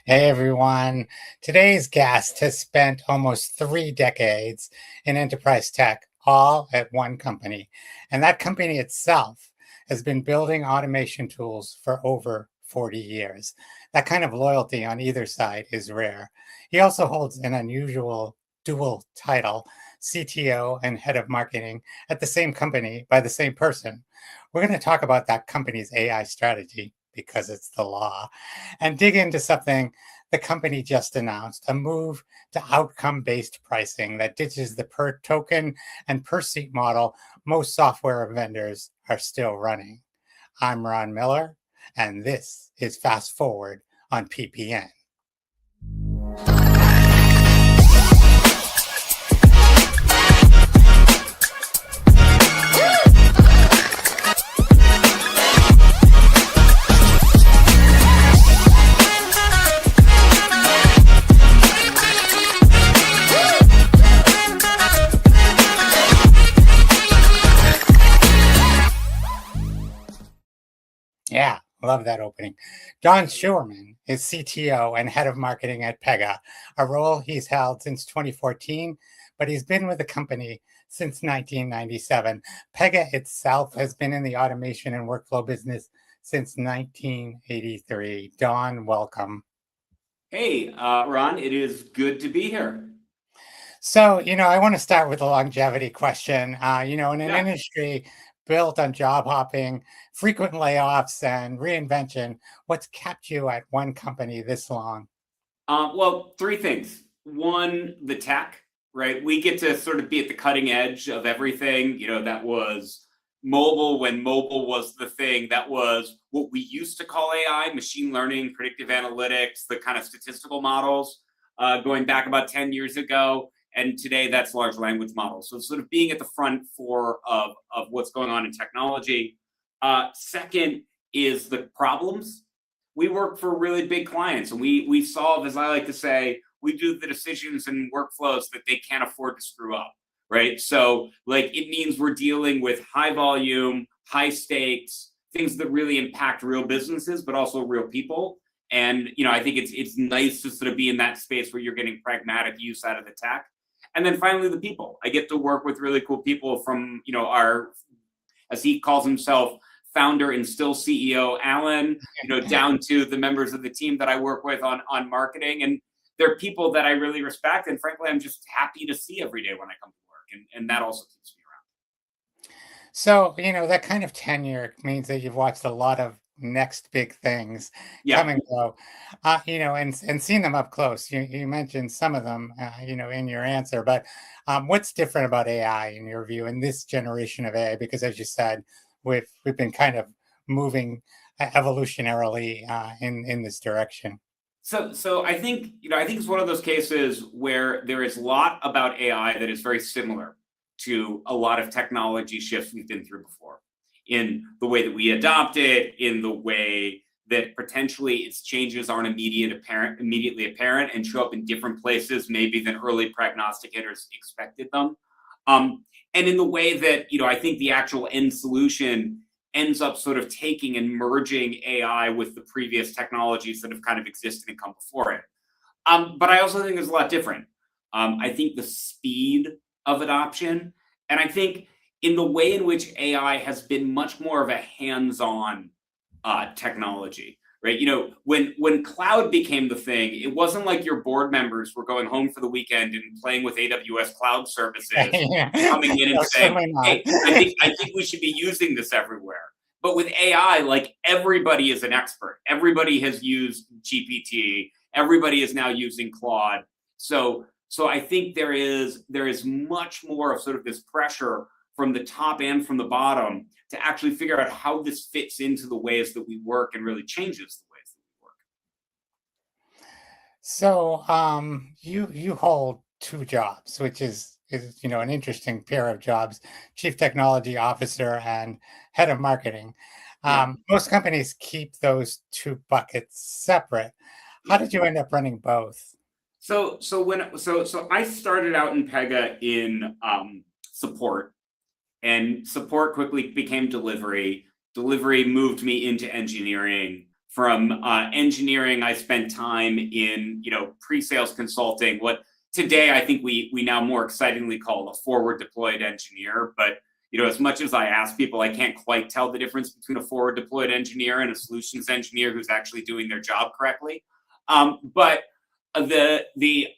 Hey everyone. Today's guest has spent almost 3 decades in enterprise tech, all at one company. And that company itself has been building automation tools for over 40 years. That kind of loyalty on either side is rare. He also holds an unusual dual title, CTO and head of marketing, at the same company by the same person. We're going to talk about that company's AI strategy because it's the law and dig into something the company just announced, a move to outcome-based pricing that ditches the per token and per seat model most software vendors are still running. I'm Ron Miller, and this is Fast Forward on PPN. Yeah, love that opening. Don Schuerman is CTO and head of marketing at Pega, a role he's held since 2014, but he's been with the company since 1997. Pega itself has been in the automation and workflow business since 1983. Don, welcome. Hey, Ron, it is good to be here. So, I want to start with a longevity question. In an Yeah. industry built on job hopping, frequent layoffs, and reinvention, what's kept you at one company this long? Well, three things. One, the tech, right? We get to sort of be at the cutting edge of everything. That was mobile when mobile was the thing. That was what we used to call AI, machine learning, predictive analytics, the kind of statistical models going back about 10 years ago. And today that's large language models. So sort of being at the front of what's going on in technology. Second is the problems. We work for really big clients, and we solve, as I like to say, we do the decisions and workflows that they can't afford to screw up, right? So like it means we're dealing with high volume, high stakes, things that really impact real businesses, but also real people. And I think it's nice to sort of be in that space where you're getting pragmatic use out of the tech. And then finally, the people. I get to work with really cool people from our, as he calls himself, founder and still CEO Alan, down to the members of the team that I work with on marketing. And they're people that I really respect. And frankly, I'm just happy to see every day when I come to work. And that also keeps me around. So, that kind of tenure means that you've watched a lot of next big things Yeah. come and go, and seen them up close. You mentioned some of them, in your answer, but what's different about AI in your view in this generation of AI? Because as you said, we've been kind of moving evolutionarily in this direction. So I think it's one of those cases where there is a lot about AI that is very similar to a lot of technology shifts we've been through before, in the way that we adopt it, in the way that potentially its changes aren't immediately apparent and show up in different places maybe than early prognosticators expected them. And in the way that, I think the actual end solution ends up sort of taking and merging AI with the previous technologies that have kind of existed and come before it. But I also think there's a lot different. I think the speed of adoption, and I think in the way in which AI has been much more of a hands-on technology, right? When cloud became the thing, it wasn't like your board members were going home for the weekend and playing with AWS cloud services, Yeah. coming in and No, saying, certainly not. "Hey, I think we should be using this everywhere." But with AI, like everybody is an expert. Everybody has used GPT. Everybody is now using Claude. So I think there is much more of sort of this pressure from the top and from the bottom to actually figure out how this fits into the ways that we work and really changes the ways that we work. So, you hold two jobs, which is an interesting pair of jobs: chief technology officer and head of marketing. Yeah, Most companies keep those two buckets separate. How yeah. did you end up running both? So I started out in Pega in support, and support quickly became delivery. Delivery moved me into engineering. From engineering, I spent time in pre-sales consulting. What today I think we now more excitingly call a forward deployed engineer. But as much as I ask people, I can't quite tell the difference between a forward deployed engineer and a solutions engineer who's actually doing their job correctly. But when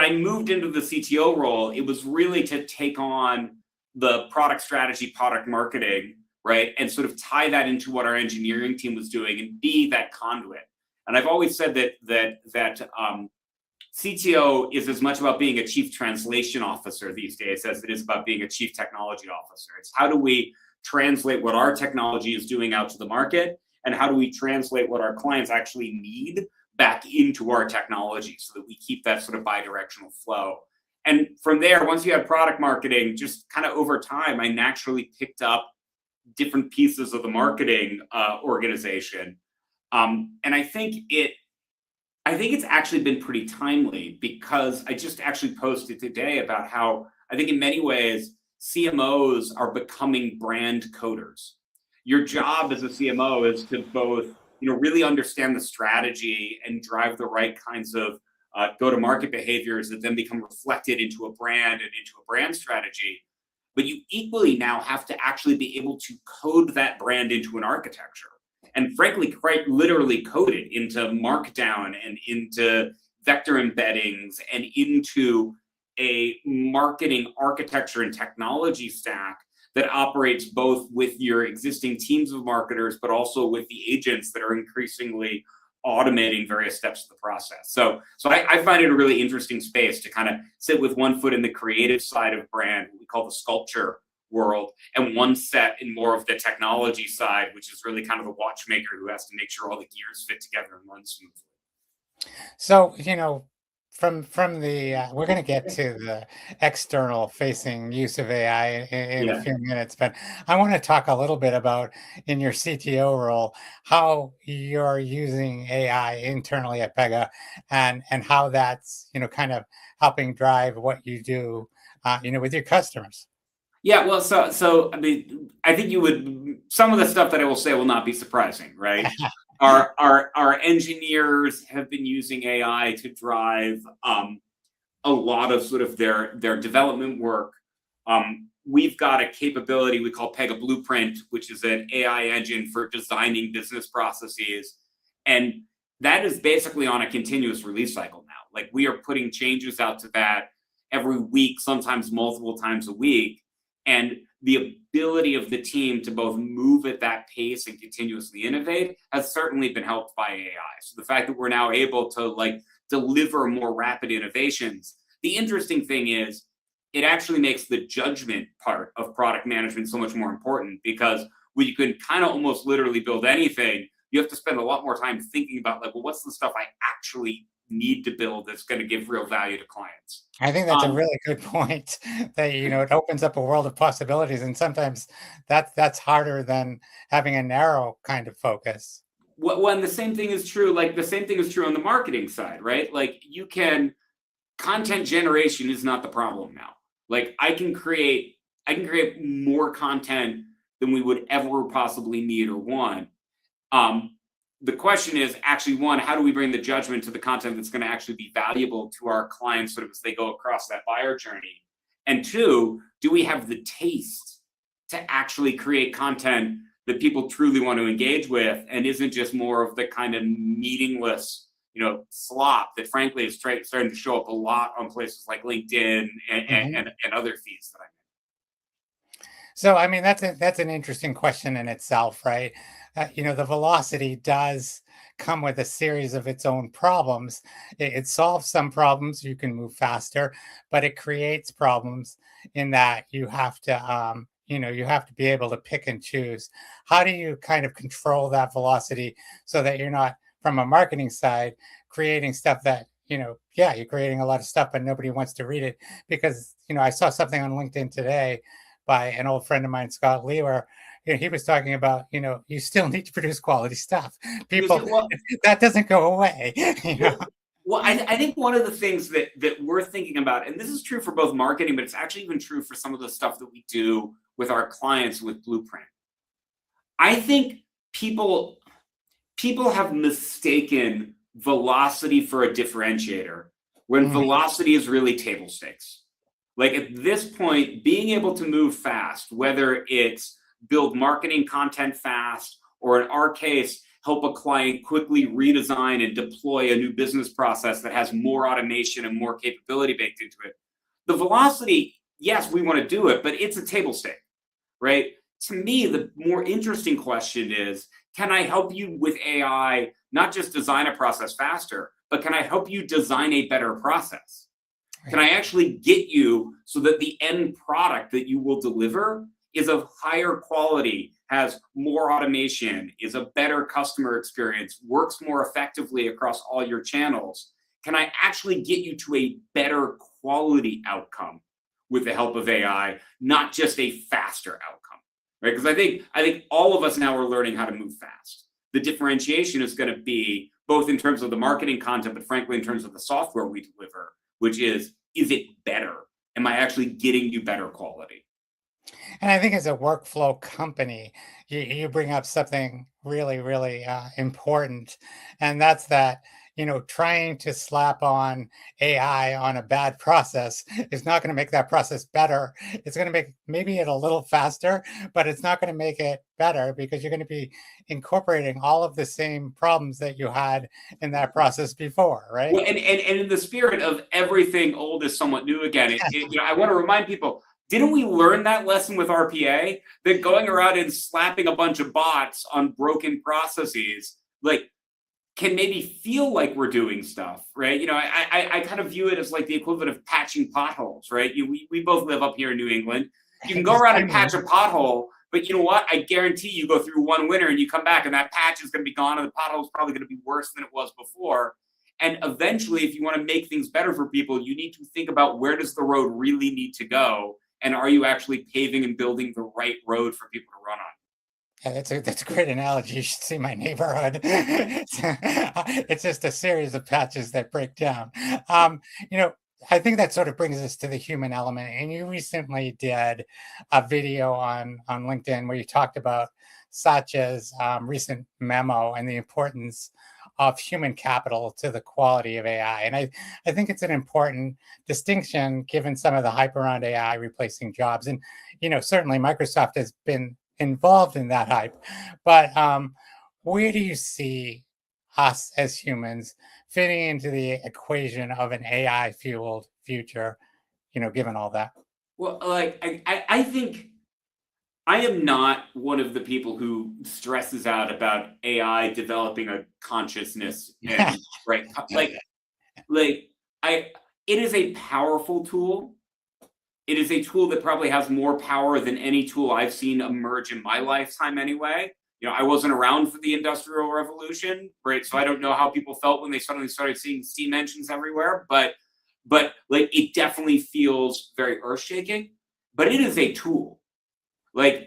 I moved into the CTO role, it was really to take on the product strategy, product marketing, right, and sort of tie that into what our engineering team was doing and be that conduit. And I've always said that CTO is as much about being a chief translation officer these days as it is about being a chief technology officer. It's how do we translate what our technology is doing out to the market, and how do we translate what our clients actually need back into our technology so that we keep that sort of bi-directional flow. And from there, once you have product marketing, just kind of over time, I naturally picked up different pieces of the marketing organization. And I think it's actually been pretty timely, because I just actually posted today about how I think in many ways CMOs are becoming brand coders. Your job as a CMO is to both really understand the strategy and drive the right kinds of go-to-market behaviors that then become reflected into a brand and into a brand strategy. But you equally now have to actually be able to code that brand into an architecture. And frankly, quite literally code it into Markdown and into vector embeddings and into a marketing architecture and technology stack that operates both with your existing teams of marketers, but also with the agents that are increasingly automating various steps of the process. So I find it a really interesting space to kind of sit with one foot in the creative side of brand, what we call the sculpture world, and one set in more of the technology side, which is really kind of the watchmaker who has to make sure all the gears fit together and run smoothly. So, from the we're going to get to the external facing use of AI in a few minutes, but I want to talk a little bit about, in your CTO role, how you're using AI internally at Pega, and how that's kind of helping drive what you do with your customers. Yeah, well, so I mean, I think some of the stuff that I will say will not be surprising, right? Our engineers have been using AI to drive a lot of sort of their development work. We've got a capability we call Pega Blueprint, which is an AI engine for designing business processes, and that is basically on a continuous release cycle now. Like, we are putting changes out to that every week, sometimes multiple times a week. And the ability of the team to both move at that pace and continuously innovate has certainly been helped by AI. So the fact that we're now able to deliver more rapid innovations, the interesting thing is it actually makes the judgment part of product management so much more important, because when you can kind of almost literally build anything, you have to spend a lot more time thinking about well, what's the stuff I actually need to build that's going to give real value to clients. I think that's a really good point, that it opens up a world of possibilities, and sometimes that's harder than having a narrow kind of focus. Well, and the same thing is true. The same thing is true on the marketing side, right? Content generation is not the problem now. I can create more content than we would ever possibly need or want. The question is actually, one, how do we bring the judgment to the content that's going to actually be valuable to our clients sort of as they go across that buyer journey? And two, do we have the taste to actually create content that people truly want to engage with, and isn't just more of the kind of meaningless, slop that frankly is starting to show up a lot on places like LinkedIn and other feeds that I'm in. So, I mean, that's an interesting question in itself, right? The velocity does come with a series of its own problems. It solves some problems, you can move faster, but it creates problems in that you have to, you have to be able to pick and choose. How do you kind of control that velocity so that you're not, from a marketing side, creating stuff that, you're creating a lot of stuff, but nobody wants to read it? Because, I saw something on LinkedIn today by an old friend of mine, Scott Lee, where he was talking about, you still need to produce quality stuff. People, that doesn't go away. Well, I think one of the things that we're thinking about, and this is true for both marketing, but it's actually even true for some of the stuff that we do with our clients with Blueprint. I think people people have mistaken velocity for a differentiator when Mhm. velocity is really table stakes. Like at this point, being able to move fast, whether it's build marketing content fast, or in our case, help a client quickly redesign and deploy a new business process that has more automation and more capability baked into it. The velocity, yes, we want to do it, but it's a table stake, right? To me, the more interesting question is, can I help you with AI, not just design a process faster, but can I help you design a better process? Can Right. I actually get you so that the end product that you will deliver is of higher quality, has more automation, is a better customer experience, works more effectively across all your channels? Can I actually get you to a better quality outcome with the help of AI, not just a faster outcome? Right? Because I think all of us now are learning how to move fast. The differentiation is going to be both in terms of the marketing content, but frankly, in terms of the software we deliver, which is it better? Am I actually getting you better quality? And I think as a workflow company, you bring up something really, really important. And that's that, trying to slap on AI on a bad process is not going to make that process better. It's going to make maybe it a little faster, but it's not going to make it better because you're going to be incorporating all of the same problems that you had in that process before, right? Well, and in the spirit of everything old is somewhat new again, I want to remind people, didn't we learn that lesson with RPA? That going around and slapping a bunch of bots on broken processes, like, can maybe feel like we're doing stuff, right? I kind of view it as like the equivalent of patching potholes, right? We both live up here in New England. You can go around and patch a pothole, but you know what? I guarantee you go through one winter and you come back and that patch is going to be gone and the pothole is probably going to be worse than it was before. And eventually, if you want to make things better for people, you need to think about where does the road really need to go? And are you actually paving and building the right road for people to run on? Yeah, that's a great analogy. You should see my neighborhood. It's just a series of patches that break down. Um, you know, I think that sort of brings us to the human element. And you recently did a video on LinkedIn where you talked about Satya's recent memo and the importance of human capital to the quality of AI. And I think it's an important distinction given some of the hype around AI replacing jobs. And, certainly Microsoft has been involved in that hype. But where do you see us as humans fitting into the equation of an AI fueled future, given all that? Well, like I think I am not one of the people who stresses out about AI developing a consciousness and right, like I it is a powerful tool. It is a tool that probably has more power than any tool I've seen emerge in my lifetime anyway. I wasn't around for the Industrial Revolution, right? So I don't know how people felt when they suddenly started seeing steam engines everywhere, but like it definitely feels very earth-shaking, but it is a tool. Like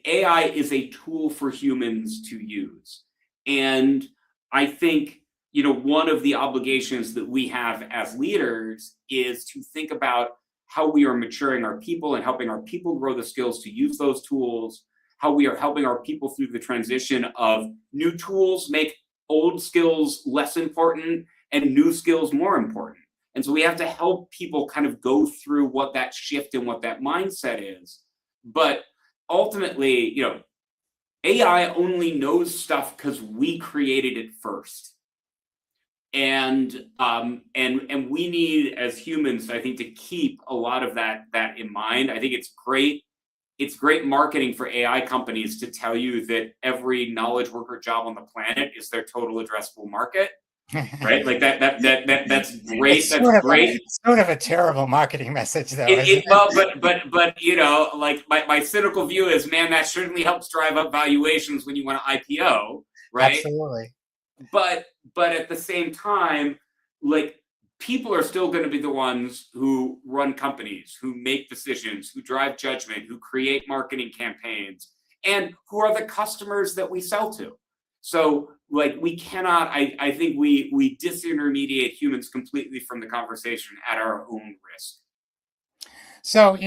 AI is a tool for humans to use. And I think, one of the obligations that we have as leaders is to think about how we are maturing our people and helping our people grow the skills to use those tools, how we are helping our people through the transition of new tools make old skills less important and new skills more important. And so we have to help people kind of go through what that shift and what that mindset is. But ultimately, AI only knows stuff because we created it first. And we need as humans, I think, to keep a lot of that in mind. I think it's great marketing for AI companies to tell you that every knowledge worker job on the planet is their total addressable market, right? Like that's great. It's That's great. it's sort of a terrible marketing message, though, isn't it? Well, but like my cynical view is, man, that certainly helps drive up valuations when you want to IPO, right? Absolutely. But at the same time, like, people are still going to be the ones who run companies, who make decisions, who drive judgment, who create marketing campaigns, and who are the customers that we sell to. So like we cannot, I think we disintermediate humans completely from the conversation at our own risk. So,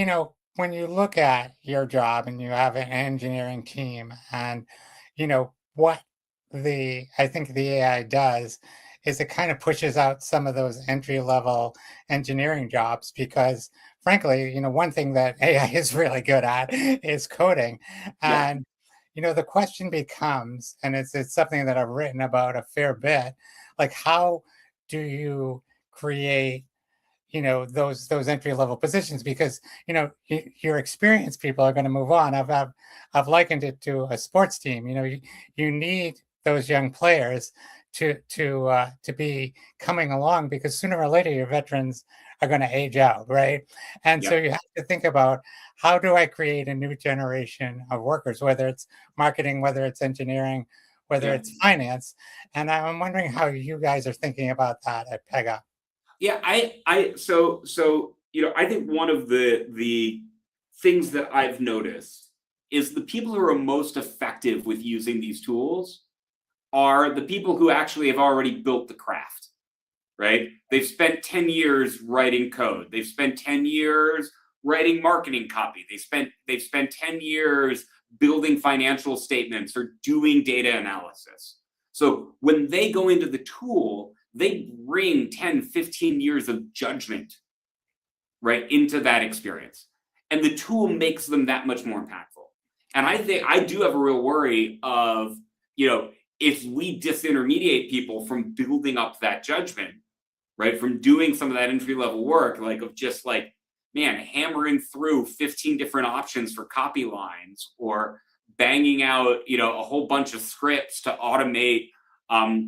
when you look at your job and you have an engineering team and, what I think the AI does is it kind of pushes out some of those entry level engineering jobs because frankly, one thing that AI is really good at is coding. Yeah, And the question becomes, and it's something that I've written about a fair bit, like how do you create those entry level positions because your experienced people are going to move on. I've likened it to a sports team. You need those young players to be coming along because sooner or later your veterans are going to age out, right? And so yeah, you have to think about how do I create a new generation of workers, whether it's marketing, whether it's engineering, whether yeah. it's finance. And I'm wondering how you guys are thinking about that at Pega. Yeah, I think one of the things that I've noticed is the people who are most effective with using these tools are the people who actually have already built the craft, right? They've spent 10 years writing code. They've spent 10 years writing marketing copy. They've spent 10 years building financial statements or doing data analysis. So when they go into the tool, they bring 10, 15 years of judgment right into that experience. And the tool makes them that much more impactful. And I think I do have a real worry of, if we disintermediate people from building up that judgment, right? From doing some of that entry level work, like of just like, man, hammering through 15 different options for copy lines or banging out, a whole bunch of scripts to automate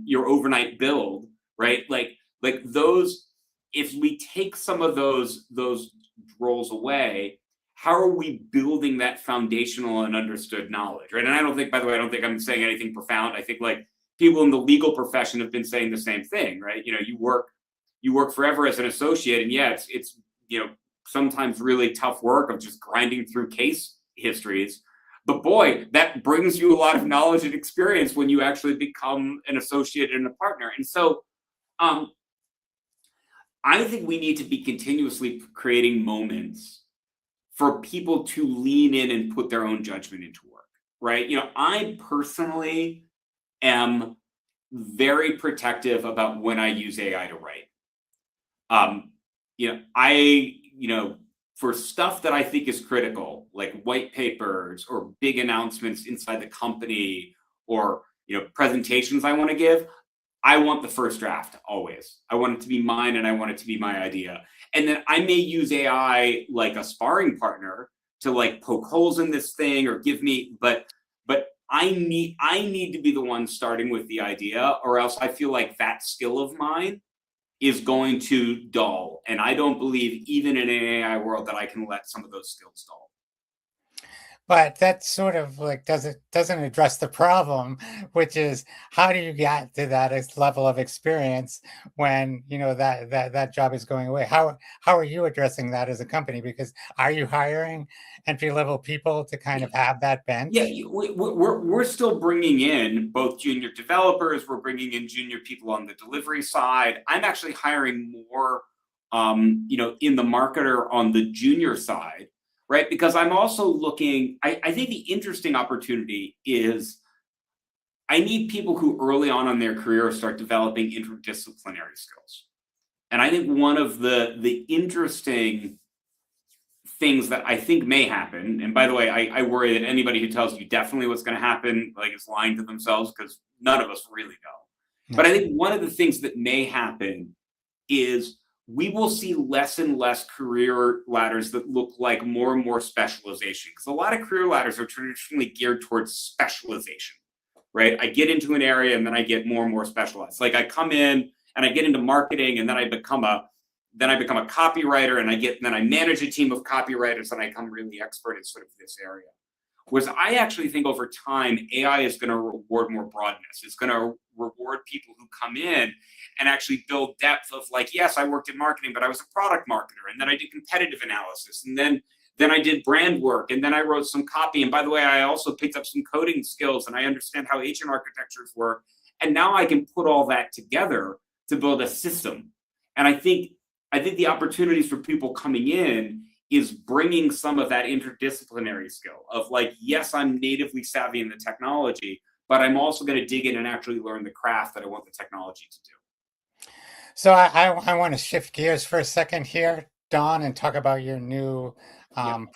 your overnight build, right? Like those, if we take some of those roles away, how are we building that foundational and understood knowledge, right? And I don't think, by the way, I don't think I'm saying anything profound. I think like people in the legal profession have been saying the same thing, right? You work forever as an associate, and yeah, it's sometimes really tough work of just grinding through case histories. But boy, that brings you a lot of knowledge and experience when you actually become an associate and a partner. And so um, I think we need to be continuously creating moments for people to lean in and put their own judgment into work, right? I personally am very protective about when I use AI to write. For stuff that I think is critical, like white papers or big announcements inside the company or, presentations I want to give, I want the first draft always. I want it to be mine and I want it to be my idea. And then I may use AI like a sparring partner to like poke holes in this thing or give me, but I need to be the one starting with the idea, or else I feel like that skill of mine is going to dull. And I don't believe even in an AI world that I can let some of those skills dull. But that sort of like doesn't address the problem, which is how do you get to that level of experience when that job is going away? How are you addressing that as a company? Because are you hiring entry level people to kind of have that Yeah, bench? we're still bringing in both junior developers. We're bringing in junior people on the delivery side. I'm actually hiring more, in the marketer on the junior side, right? Because I'm also looking. I think the interesting opportunity is I need people who early on in their career start developing interdisciplinary skills. And I think one of the interesting things that I think may happen. And by the way, I worry that anybody who tells you definitely what's going to happen, like is lying to themselves because none of us really know. But No. I think one of the things that may happen is we will see less and less career ladders that look like more and more specialization. Because a lot of career ladders are traditionally geared towards specialization, right? I get into an area and then I get more and more specialized. Like I come in and I get into marketing and then I become a copywriter and then I manage a team of copywriters and I become really expert in sort of this area. Whereas I actually think over time, AI is going to reward more broadness. It's going to reward people who come in and actually build depth of like, yes, I worked in marketing, but I was a product marketer. And then I did competitive analysis. And then I did brand work. And then I wrote some copy. And by the way, I also picked up some coding skills and I understand how agent architectures work. And now I can put all that together to build a system. And I think the opportunities for people coming in is bringing some of that interdisciplinary skill of like, yes, I'm natively savvy in the technology, but I'm also going to dig in and actually learn the craft that I want the technology to do. So I want to shift gears for a second here, Don, and talk about your new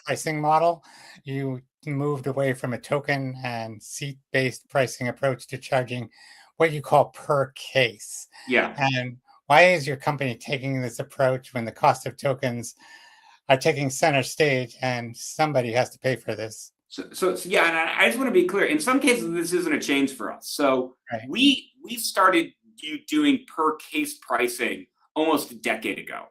pricing model. You moved away from a token and seat-based pricing approach to charging what you call per case. Yeah. And why is your company taking this approach when the cost of tokens are taking center stage and somebody has to pay for this? So yeah, and I just want to be clear. In some cases, this isn't a change for us. So Right. we started doing per case pricing almost a decade ago,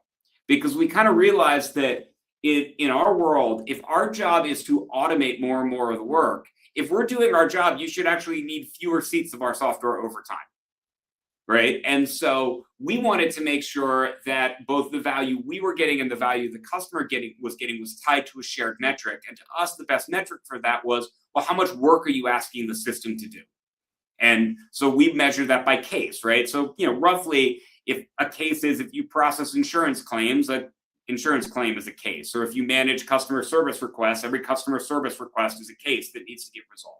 because we kind of realized that in our world, if our job is to automate more and more of the work, if we're doing our job, you should actually need fewer seats of our software over time. Right. And so we wanted to make sure that both the value we were getting and the value the customer was tied to a shared metric. And to us, the best metric for that was, well, how much work are you asking the system to do? And so we measure that by case, right? So, roughly, if a case is if you process insurance claims, an insurance claim is a case. Or if you manage customer service requests, every customer service request is a case that needs to get resolved.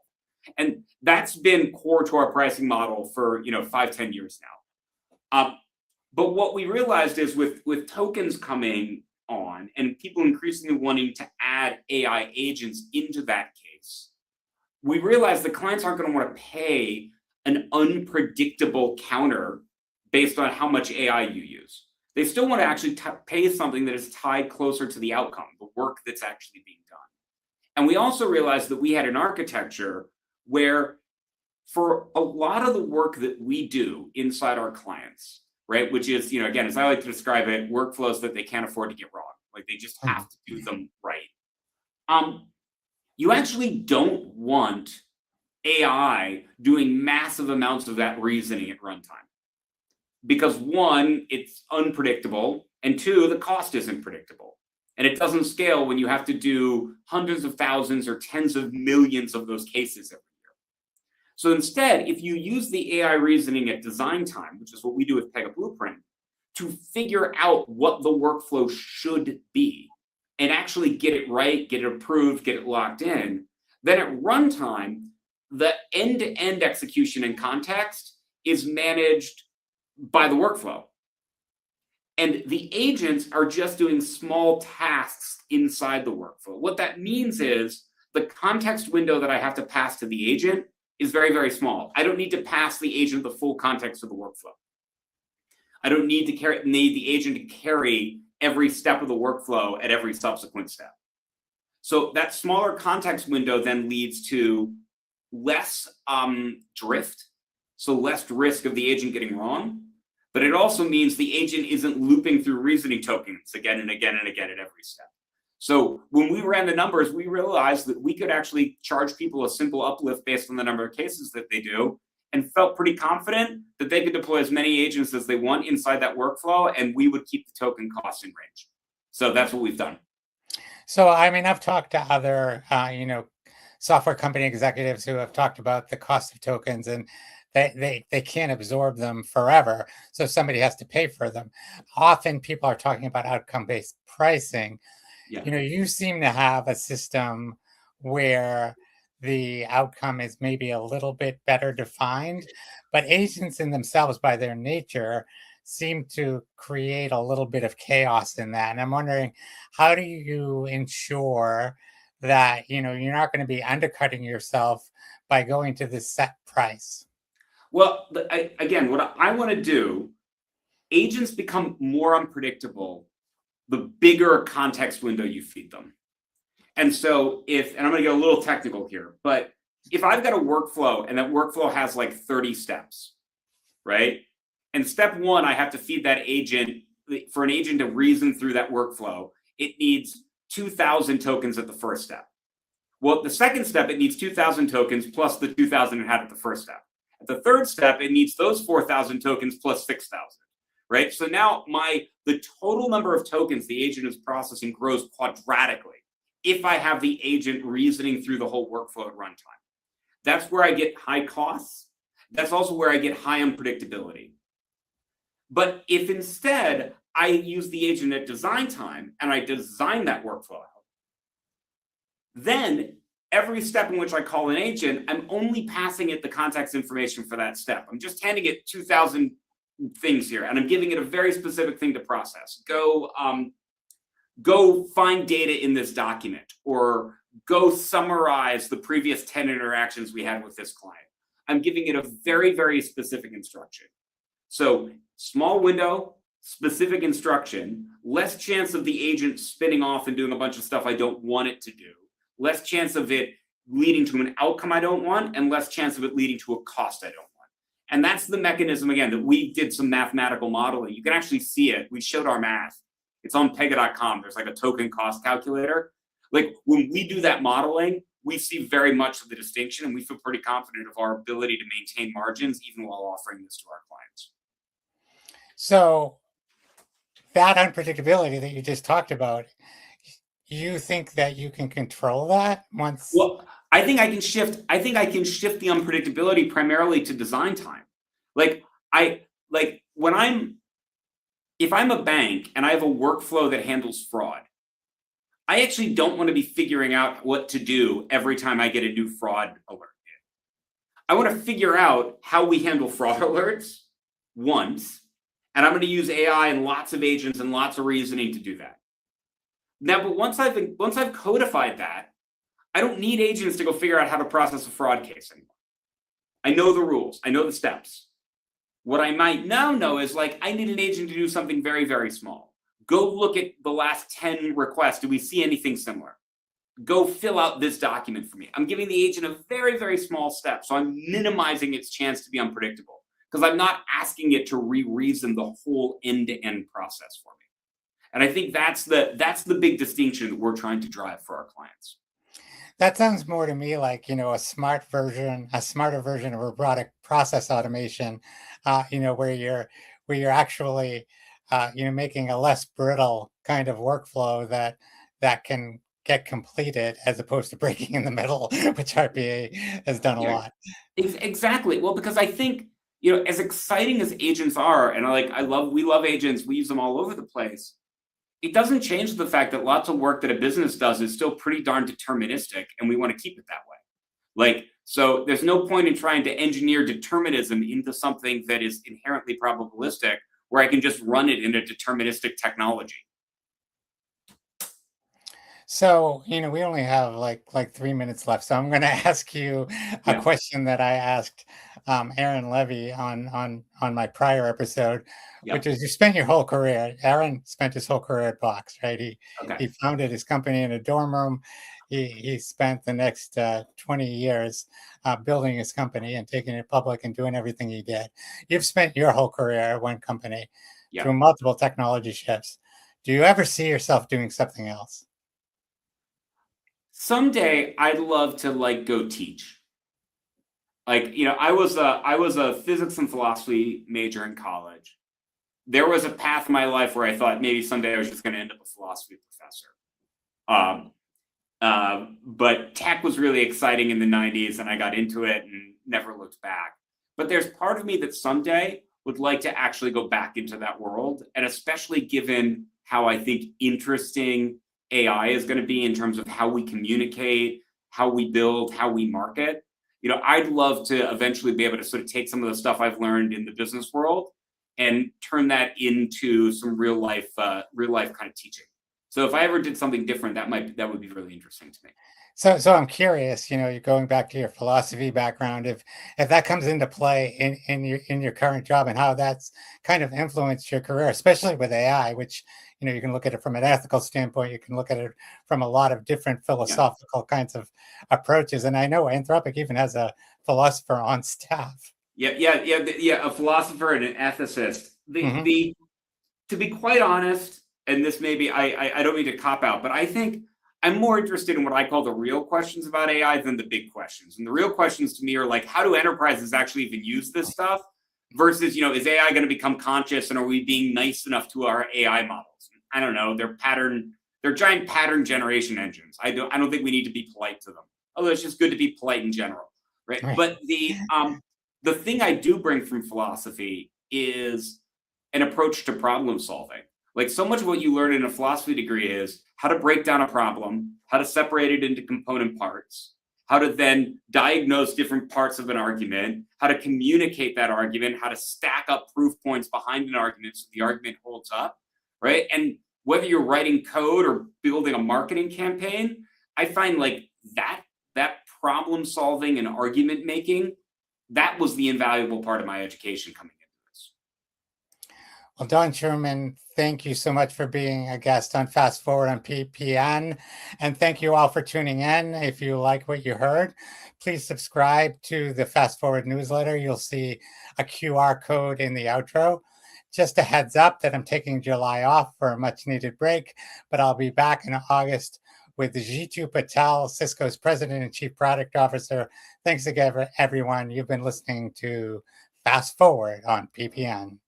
And that's been core to our pricing model for 5-10 years now. But what we realized is with tokens coming on and people increasingly wanting to add AI agents into that case, we realized the clients aren't going to want to pay an unpredictable counter based on how much AI you use. They still want to actually pay something that is tied closer to the outcome, the work that's actually being done. And we also realized that we had an architecture where for a lot of the work that we do inside our clients, right, which is, again, as I like to describe it, workflows that they can't afford to get wrong. Like they just have to do them right. You actually don't want AI doing massive amounts of that reasoning at runtime. Because one, it's unpredictable, and two, the cost isn't predictable. And it doesn't scale when you have to do hundreds of thousands or tens of millions of those cases every year. So instead, if you use the AI reasoning at design time, which is what we do with Pega Blueprint, to figure out what the workflow should be and actually get it right, get it approved, get it locked in, then at runtime, the end-to-end execution and context is managed by the workflow. And the agents are just doing small tasks inside the workflow. What that means is the context window that I have to pass to the agent is very, very small. I don't need to pass the agent the full context of the workflow. I don't need the agent to carry every step of the workflow at every subsequent step. So that smaller context window then leads to less drift, so less risk of the agent getting wrong. But it also means the agent isn't looping through reasoning tokens again and again and again at every step. So when we ran the numbers, we realized that we could actually charge people a simple uplift based on the number of cases that they do, and felt pretty confident that they could deploy as many agents as they want inside that workflow, and we would keep the token costs in range. So that's what we've done. So, I mean, I've talked to other, software company executives who have talked about the cost of tokens, and they can't absorb them forever. So somebody has to pay for them. Often people are talking about outcome-based pricing. Yeah. You seem to have a system where the outcome is maybe a little bit better defined, but agents in themselves, by their nature, seem to create a little bit of chaos in that. And I'm wondering, how do you ensure that you're not going to be undercutting yourself by going to this set price? Well, again, what I want to do, agents become more unpredictable the bigger context window you feed them. And so and I'm going to get a little technical here, but if I've got a workflow and that workflow has like 30 steps, right? And step one, I have to feed that agent. For an agent to reason through that workflow, it needs 2,000 tokens at the first step. Well, the second step, it needs 2,000 tokens plus the 2,000 it had at the first step. At the third step, it needs those 4,000 tokens plus 6,000, right? So now the total number of tokens the agent is processing grows quadratically if I have the agent reasoning through the whole workflow at runtime. That's where I get high costs. That's also where I get high unpredictability. But if instead I use the agent at design time and I design that workflow out, then every step in which I call an agent, I'm only passing it the context information for that step. I'm just handing it 2,000 things here, and I'm giving it a very specific thing to process. Go find data in this document, or go summarize the previous 10 interactions we had with this client. I'm giving it a very, very specific instruction. So small window, specific instruction, less chance of the agent spinning off and doing a bunch of stuff I don't want it to do, less chance of it leading to an outcome I don't want, and less chance of it leading to a cost I don't want. And that's the mechanism, again, that we did some mathematical modeling. You can actually see it. We showed our math. It's on Pega.com. There's like a token cost calculator. Like when we do that modeling, we see very much of the distinction, and we feel pretty confident of our ability to maintain margins even while offering this to our clients. So that unpredictability that you just talked about, you think that you can control that once? Well, I think I can shift the unpredictability primarily to design time. If I'm a bank and I have a workflow that handles fraud, I actually don't want to be figuring out what to do every time I get a new fraud alert. I want to figure out how we handle fraud alerts once, and I'm going to use AI and lots of agents and lots of reasoning to do that. Now, but once I've codified that, I don't need agents to go figure out how to process a fraud case anymore. I know the rules. I know the steps. What I might now know is, like, I need an agent to do something very, very small. Go look at the last 10 requests. Do we see anything similar? Go fill out this document for me. I'm giving the agent a very, very small step. So I'm minimizing its chance to be unpredictable, because I'm not asking it to re-reason the whole end-to-end process for me. And I think that's the big distinction that we're trying to drive for our clients. That sounds more to me like, a smarter version of robotic process automation, where you're actually, making a less brittle kind of workflow that can get completed as opposed to breaking in the middle, which RPA has done a lot. Exactly. Well, because I think, as exciting as agents are, and we love agents, we use them all over the place. It doesn't change the fact that lots of work that a business does is still pretty darn deterministic, and we want to keep it that way. So there's no point in trying to engineer determinism into something that is inherently probabilistic, where I can just run it in a deterministic technology. So, we only have like 3 minutes left. So I'm going to ask you a question that I asked Aaron Levy on my prior episode, which is, you spent your whole career. Aaron spent his whole career at Box, right? He founded his company in a dorm room. He spent the next 20 years building his company and taking it public and doing everything he did. You've spent your whole career at one company through multiple technology shifts. Do you ever see yourself doing something else? Someday I'd love to go teach. I was a physics and philosophy major in college. There was a path in my life where I thought maybe someday I was just going to end up a philosophy professor. But tech was really exciting in the 90s, and I got into it and never looked back. But there's part of me that someday would like to actually go back into that world, and especially given how I think interesting AI is going to be in terms of how we communicate, how we build, how we market. I'd love to eventually be able to sort of take some of the stuff I've learned in the business world and turn that into some real life kind of teaching. So if I ever did something different, that would be really interesting to me. So I'm curious, you're going back to your philosophy background, if that comes into play in your current job, and how that's kind of influenced your career, especially with AI, which, you can look at it from an ethical standpoint, you can look at it from a lot of different philosophical kinds of approaches. And I know Anthropic even has a philosopher on staff. A philosopher and an ethicist. To be quite honest, and this maybe I don't mean to cop out, but I think I'm more interested in what I call the real questions about AI than the big questions. And the real questions to me are like, how do enterprises actually even use this stuff? Versus, is AI going to become conscious, and are we being nice enough to our AI models? I don't know. They're giant pattern generation engines. I don't think we need to be polite to them. Although it's just good to be polite in general, right? But the thing I do bring from philosophy is an approach to problem solving. Like, so much of what you learn in a philosophy degree is how to break down a problem, how to separate it into component parts, how to then diagnose different parts of an argument, how to communicate that argument, how to stack up proof points behind an argument so the argument holds up, right? And whether you're writing code or building a marketing campaign, I find like that problem solving and argument making, that was the invaluable part of my education coming into this. Well, Don Schuerman, thank you so much for being a guest on Fast Forward on PPN. And thank you all for tuning in. If you like what you heard, please subscribe to the Fast Forward newsletter. You'll see a QR code in the outro. Just a heads up that I'm taking July off for a much needed break, but I'll be back in August with Jitu Patel, Cisco's President and Chief Product Officer. Thanks again, everyone. You've been listening to Fast Forward on PPN.